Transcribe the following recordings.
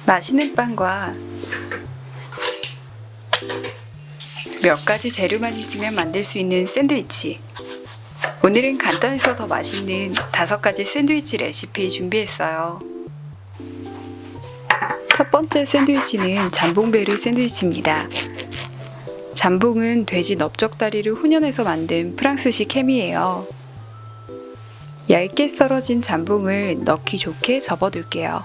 맛있는 빵과 몇 가지 재료만 있으면 만들 수 있는 샌드위치. 오늘은 간단해서 더 맛있는 5가지 샌드위치 레시피 준비했어요. 첫 번째 샌드위치는 잠봉베르 샌드위치입니다. 잠봉은 돼지 넓적다리를 훈연해서 만든 프랑스식 햄이에요. 얇게 썰어진 잠봉을 넣기 좋게 접어둘게요.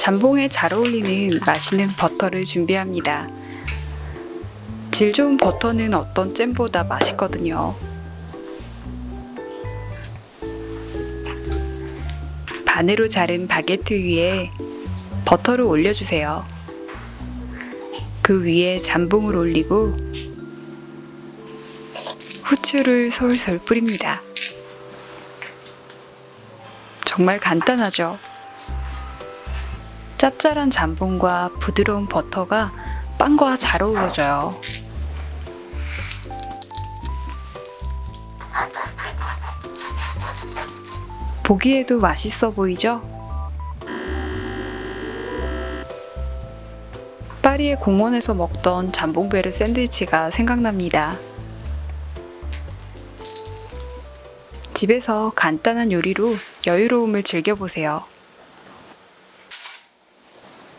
잠봉에 잘 어울리는 맛있는 버터를 준비합니다. 질 좋은 버터는 어떤 잼보다 맛있거든요. 반으로 자른 바게트 위에 버터를 올려주세요. 그 위에 잠봉을 올리고 후추를 솔솔 뿌립니다. 정말 간단하죠? 짭짤한 잠봉과 부드러운 버터가 빵과 잘 어우러져요. 보기에도 맛있어 보이죠? 파리의 공원에서 먹던 잠봉베르 샌드위치가 생각납니다. 집에서 간단한 요리로 여유로움을 즐겨보세요.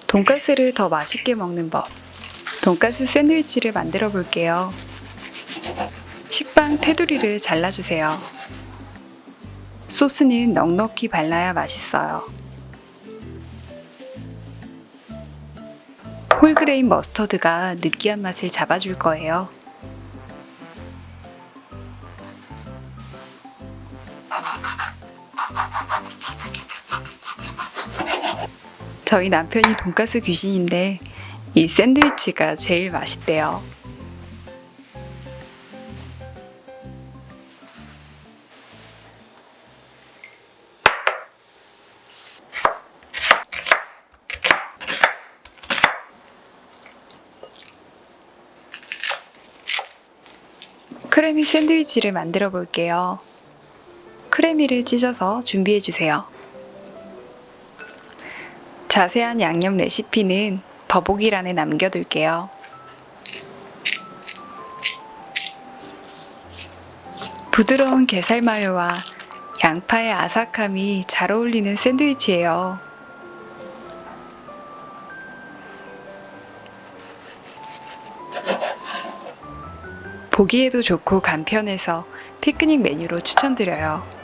돈가스를 더 맛있게 먹는 법. 돈가스 샌드위치를 만들어 볼게요. 식빵 테두리를 잘라주세요. 소스는 넉넉히 발라야 맛있어요. 홀그레인 머스터드가 느끼한 맛을 잡아줄 거예요. 저희 남편이 돈가스 귀신인데 이 샌드위치가 제일 맛있대요. 크래미 샌드위치를 만들어 볼게요. 크래미를 찢어서 준비해 주세요. 자세한 양념 레시피는 더보기란에 남겨둘게요. 부드러운 게살 마요와 양파의 아삭함이 잘 어울리는 샌드위치예요. 보기에도 좋고 간편해서 피크닉 메뉴로 추천드려요.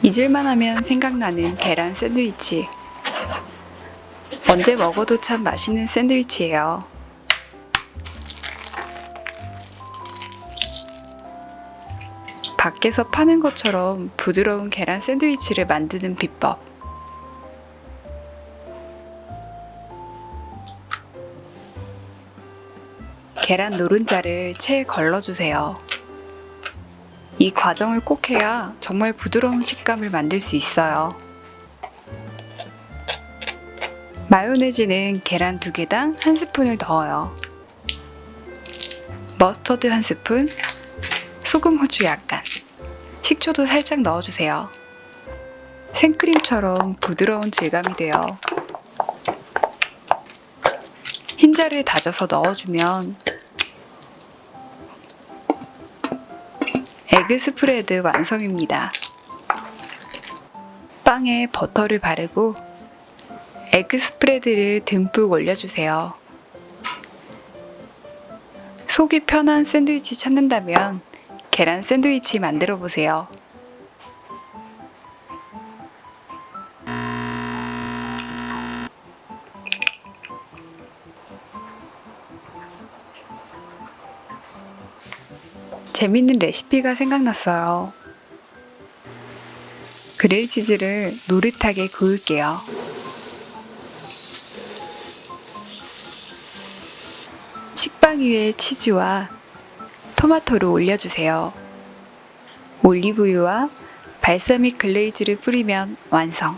잊을만 하면 생각나는 계란 샌드위치. 언제 먹어도 참 맛있는 샌드위치예요. 밖에서 파는 것처럼 부드러운 계란 샌드위치를 만드는 비법. 계란 노른자를 체에 걸러주세요. 이 과정을 꼭 해야 정말 부드러운 식감을 만들 수 있어요. 마요네즈는 계란 2개당 1스푼을 넣어요. 머스터드 1스푼, 소금, 후추 약간, 식초도 살짝 넣어주세요. 생크림처럼 부드러운 질감이 돼요. 흰자를 다져서 넣어주면 에그 스프레드 완성입니다. 빵에 버터를 바르고 에그 스프레드를 듬뿍 올려주세요. 속이 편한 샌드위치 찾는다면 계란 샌드위치 만들어 보세요. 재밌는 레시피가 생각났어요. 그릴 치즈를 노릇하게 구울게요. 식빵 위에 치즈와 토마토를 올려주세요. 올리브유와 발사믹 글레이즈를 뿌리면 완성.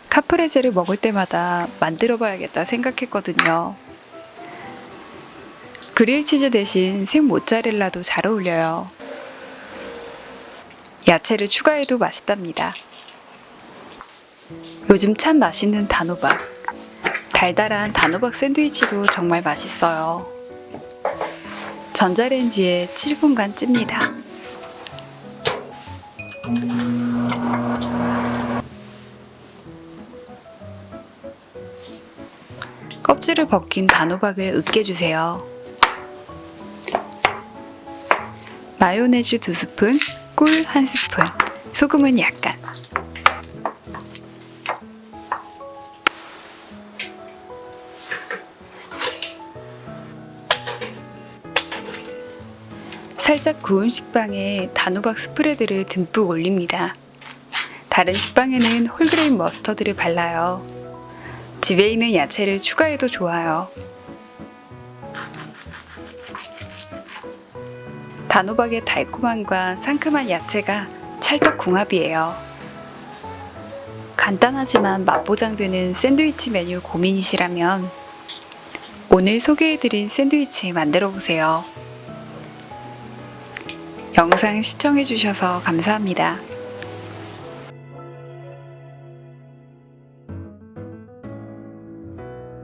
카프레제를 먹을 때마다 만들어 봐야겠다 생각했거든요. 그릴치즈 대신 생 모짜렐라도 잘 어울려요. 야채를 추가해도 맛있답니다. 요즘 참 맛있는 단호박. 달달한 단호박 샌드위치도 정말 맛있어요. 전자레인지에 7분간 찝니다. 껍질을 벗긴 단호박을 으깨주세요. 마요네즈 2스푼, 꿀 1스푼, 소금은 약간. 살짝 구운 식빵에 단호박 스프레드를 듬뿍 올립니다. 다른 식빵에는 홀그레인 머스터드를 발라요. 집에 있는 야채를 추가해도 좋아요. 단호박의 달콤함과 상큼한 야채가 찰떡궁합이에요. 간단하지만 맛보장되는 샌드위치 메뉴 고민이시라면 오늘 소개해드린 샌드위치 만들어보세요. 영상 시청해주셔서 감사합니다.